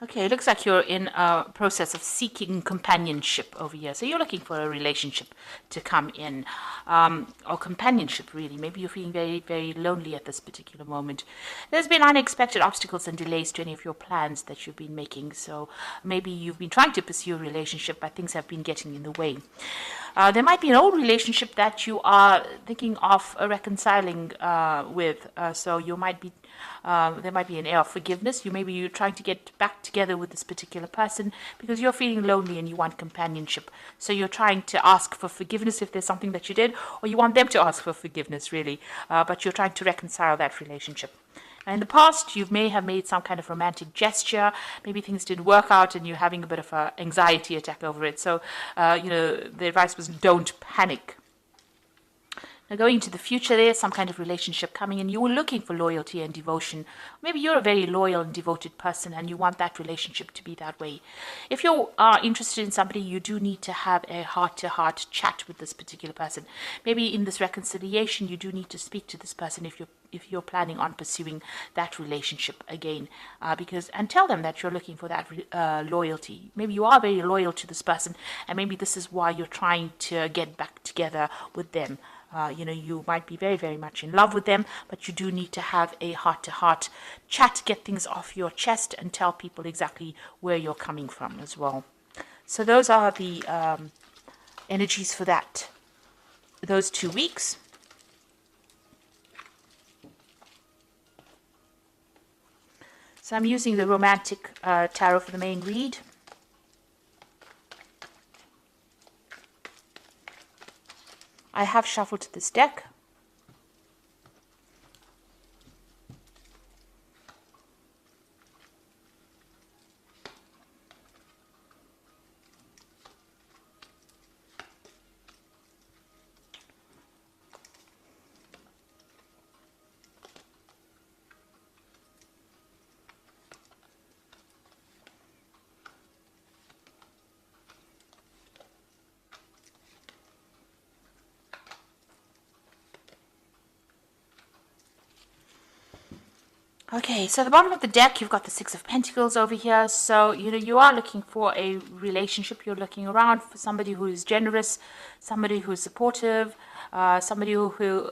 Okay, it looks like you're in a process of seeking companionship over here. So you're looking for a relationship to come in, or companionship, really. Maybe you're feeling very, very lonely at this particular moment. There's been unexpected obstacles and delays to any of your plans that you've been making. So maybe you've been trying to pursue a relationship, but things have been getting in the way. There might be an old relationship that you are thinking of reconciling with. So you might be there might be an air of forgiveness. Maybe you're trying to get back together with this particular person because you're feeling lonely and you want companionship. So you're trying to ask for forgiveness if there's something that you did, or you want them to ask for forgiveness, really. But you're trying to reconcile that relationship. In the past, you may have made some kind of romantic gesture. Maybe things didn't work out and you're having a bit of an anxiety attack over it. So, the advice was don't panic. Now, going into the future, there's some kind of relationship coming, and you were looking for loyalty and devotion. Maybe you're a very loyal and devoted person, and you want that relationship to be that way. If you are interested in somebody, you do need to have a heart-to-heart chat with this particular person. Maybe in this reconciliation, you do need to speak to this person if you're planning on pursuing that relationship again, and tell them that you're looking for that loyalty. Maybe you are very loyal to this person, and maybe this is why you're trying to get back together with them. You might be very, very much in love with them, but you do need to have a heart-to-heart chat, get things off your chest, and tell people exactly where you're coming from as well. So those are the energies for those 2 weeks. So I'm using the Romantic Tarot for the main read. I have shuffled this deck. Okay, so at the bottom of the deck, you've got the Six of Pentacles over here. So, you are looking for a relationship. You're looking around for somebody who is generous, somebody who is supportive, somebody who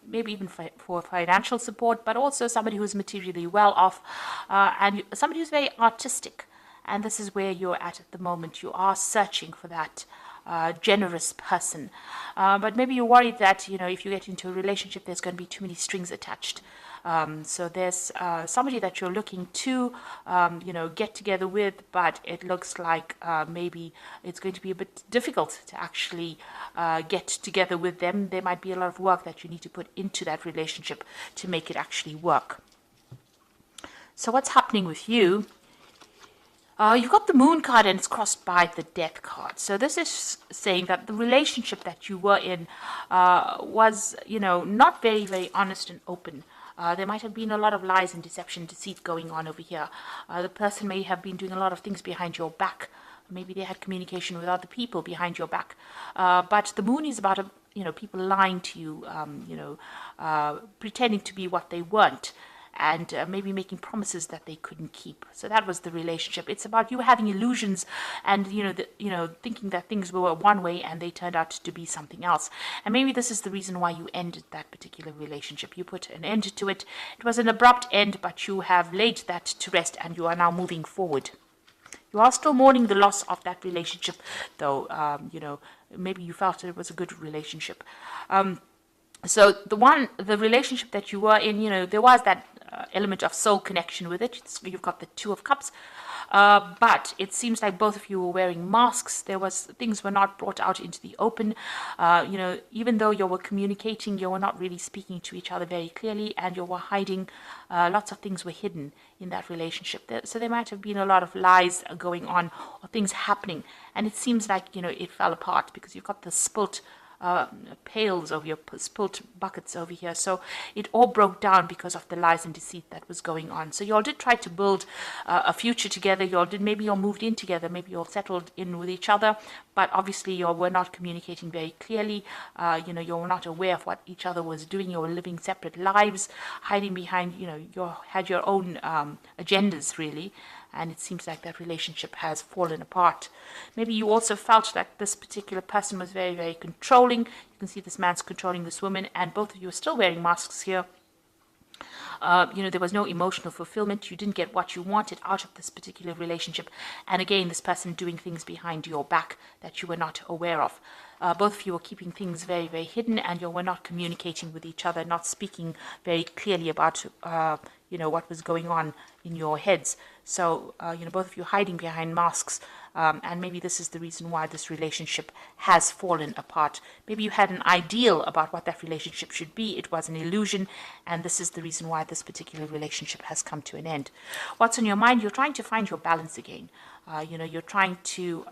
maybe even for financial support, but also somebody who's materially well off, and somebody who's very artistic. And this is where you're at the moment. You are searching for that generous person. But maybe you're worried that, if you get into a relationship, there's going to be too many strings attached. So there's somebody that you're looking to, get together with, but it looks like maybe it's going to be a bit difficult to actually get together with them. There might be a lot of work that you need to put into that relationship to make it actually work. So what's happening with you? You've got the Moon card and it's crossed by the Death card. So this is saying that the relationship that you were in was, not very, very honest and open. There might have been a lot of lies and deception, deceit going on over here. The person may have been doing a lot of things behind your back. Maybe they had communication with other people behind your back. But the Moon is about, people lying to you, pretending to be what they weren't. And maybe making promises that they couldn't keep. So that was the relationship. It's about you having illusions and thinking that things were one way and they turned out to be something else. And maybe this is the reason why you ended that particular relationship. You put an end to it. It was an abrupt end, but you have laid that to rest and you are now moving forward. You are still mourning the loss of that relationship, though. Maybe you felt it was a good relationship. So the relationship that you were in, there was that element of soul connection with it. You've got the Two of Cups, but it seems like both of you were wearing masks. Things were not brought out into the open. Even though you were communicating, you were not really speaking to each other very clearly, and you were hiding. Lots of things were hidden in that relationship. So there might have been a lot of lies going on or things happening, and it seems like it fell apart because you've got the spilt pails over your spilt buckets over here. So it all broke down because of the lies and deceit that was going on. So you all did try to build a future together. Maybe you all moved in together. Maybe you all settled in with each other. But obviously you all were not communicating very clearly. You were not aware of what each other was doing. You were living separate lives, hiding behind, you had your own agendas really. and it seems like that relationship has fallen apart. Maybe you also felt like this particular person was very, very controlling. You can see this man's controlling this woman, and both of you are still wearing masks here. There was no emotional fulfillment. You didn't get what you wanted out of this particular relationship. And again, this person doing things behind your back that you were not aware of. Both of you were keeping things very, very hidden, and you were not communicating with each other, not speaking very clearly about, what was going on in your heads. So, both of you hiding behind masks. And maybe this is the reason why this relationship has fallen apart. Maybe you had an ideal about what that relationship should be. It was an illusion, and this is the reason why this particular relationship has come to an end. What's on your mind? You're trying to find your balance again. You're trying to,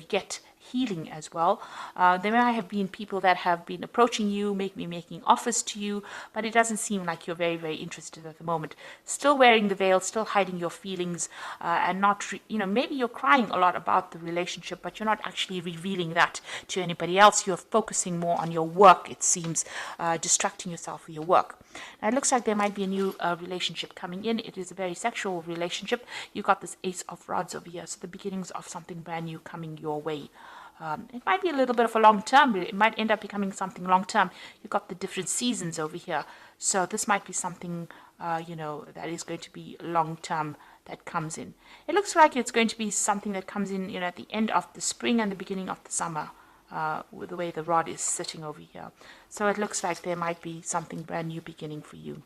get healing as well. There may have been people that have been approaching you, making offers to you, but it doesn't seem like you're very, very interested at the moment. Still wearing the veil, still hiding your feelings, and not, maybe you're crying a lot about the relationship, but you're not actually revealing that to anybody else. You're focusing more on your work, it seems, distracting yourself with your work. Now, it looks like there might be a new relationship coming in. It is a very sexual relationship. You've got this Ace of Rods over here, so the beginnings of something brand new coming your way. It might be a little bit of a long term, but it might end up becoming something long term. You've got the different seasons over here. So this might be something, that is going to be long term that comes in. It looks like it's going to be something that comes in, at the end of the spring and the beginning of the summer, with the way the rod is sitting over here. So it looks like there might be something brand new beginning for you.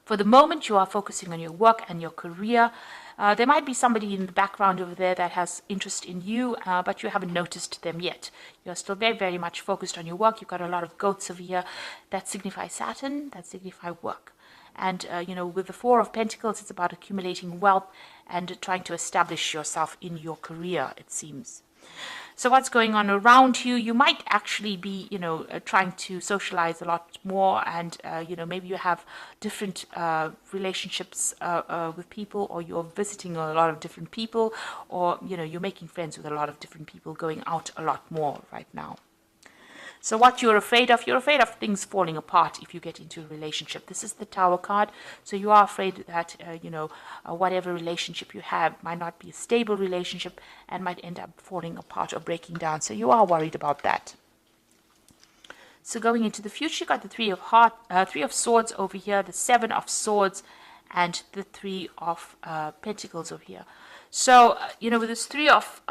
For the moment, you are focusing on your work and your career. There might be somebody in the background over there that has interest in you, but you haven't noticed them yet. You're still very, very much focused on your work. You've got a lot of goats over here that signify Saturn, that signify work. And, with the Four of Pentacles, it's about accumulating wealth and trying to establish yourself in your career, it seems. So what's going on around you? You might actually be, trying to socialize a lot more, and, maybe you have different relationships with people, or you're visiting a lot of different people, or, you're making friends with a lot of different people, going out a lot more right now. So what you're afraid of things falling apart if you get into a relationship. This is the Tower card. So you are afraid that, whatever relationship you have might not be a stable relationship and might end up falling apart or breaking down. So you are worried about that. So going into the future, you got the Three of Swords over here, the Seven of Swords, and the Three of Pentacles over here. So, with this Three of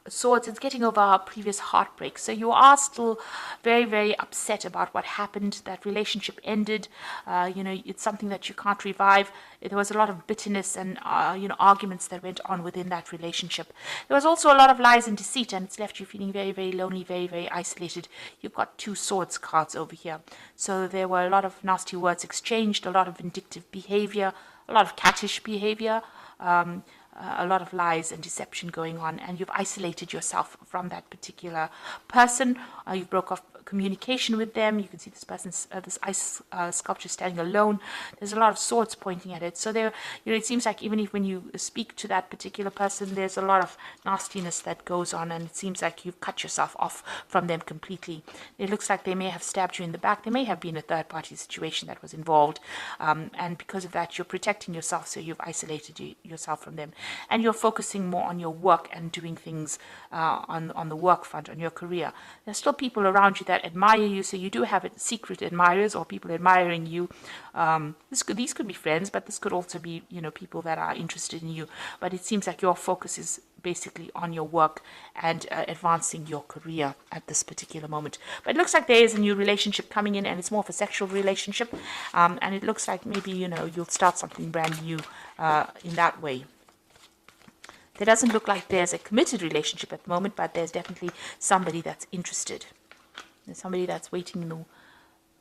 Swords, it's getting over our previous heartbreak. So you are still very, very upset about what happened. That relationship ended. It's something that you can't revive. There was a lot of bitterness and, arguments that went on within that relationship. There was also a lot of lies and deceit, and it's left you feeling very, very lonely, very, very isolated. You've got Two Swords cards over here. So there were a lot of nasty words exchanged, a lot of vindictive behavior, a lot of cattish behavior, a lot of lies and deception going on, and you've isolated yourself from that particular person. You broke off communication with them. You can see this person's this ice sculpture standing alone. There's a lot of swords pointing at it. So there, it seems like even if when you speak to that particular person, there's a lot of nastiness that goes on, and it seems like you've cut yourself off from them completely. It looks like they may have stabbed you in the back. There may have been a third-party situation that was involved, and because of that, you're protecting yourself. So you've isolated yourself from them, and you're focusing more on your work and doing things on the work front, on your career. There's still people around you that admire you, so you do have secret admirers or people admiring you. These could be friends, but this could also be people that are interested in you. But it seems like your focus is basically on your work and advancing your career at this particular moment. But it looks like there is a new relationship coming in, and it's more of a sexual relationship, and it looks like maybe you'll start something brand new in that way. There doesn't look like there's a committed relationship at the moment, but there's definitely somebody that's interested. There's somebody that's waiting.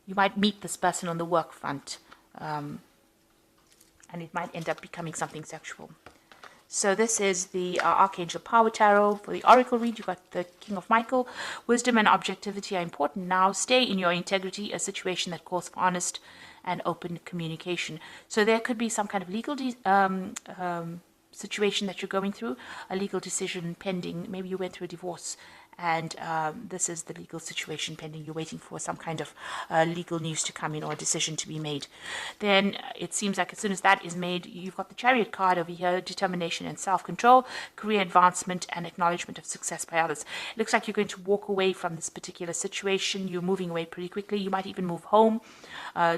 You might meet this person on the work front, and it might end up becoming something sexual. So this is the Archangel Power Tarot. For the Oracle read, you've got the King of Michael. Wisdom and objectivity are important now. Stay in your integrity, a situation that calls for honest and open communication. So there could be some kind of legal situation that you're going through, a legal decision pending. Maybe you went through a divorce and this is the legal situation pending. You're waiting for some kind of legal news to come in or a decision to be made. Then it seems like as soon as that is made, you've got the Chariot card over here: determination and self-control, career advancement, and acknowledgement of success by others. It looks like you're going to walk away from this particular situation. You're moving away pretty quickly. You might even move home,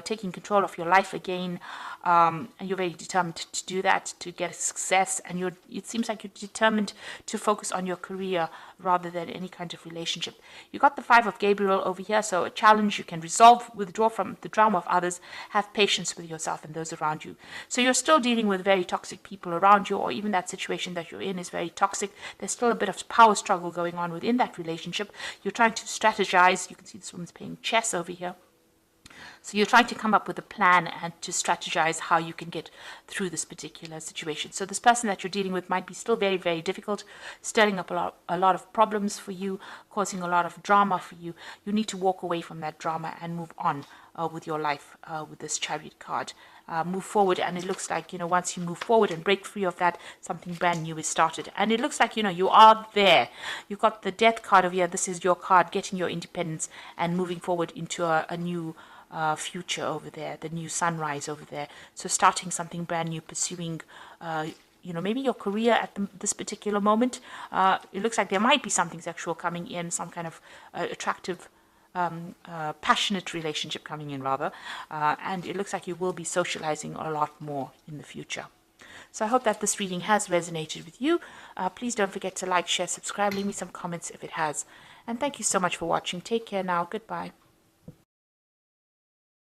taking control of your life again, and you're very determined to do that, to get success. And it seems like you're determined to focus on your career rather than any kind of relationship. You got the Five of Gabriel over here, so a challenge you can resolve, withdraw from the drama of others, have patience with yourself and those around you. So you're still dealing with very toxic people around you, or even that situation that you're in is very toxic. There's still a bit of power struggle going on within that relationship. You're trying to strategize. You can see this woman's playing chess over here. So you're trying to come up with a plan and to strategize how you can get through this particular situation. So this person that you're dealing with might be still very, very difficult, stirring up a lot of problems for you, causing a lot of drama for you. You need to walk away from that drama and move on with your life with this Chariot card. Move forward, and it looks like, once you move forward and break free of that, something brand new is started. And it looks like, you are there. You've got the Death card over here. This is your card, getting your independence and moving forward into a new future over there, the new sunrise over there. So starting something brand new, pursuing maybe your career at this particular moment. It looks like there might be something sexual coming in, some kind of attractive, passionate relationship coming in, rather. And it looks like you will be socializing a lot more in the future. So I hope that this reading has resonated with you. Please don't forget to like, share, subscribe, leave me some comments if it has. And thank you so much for watching. Take care now. Goodbye.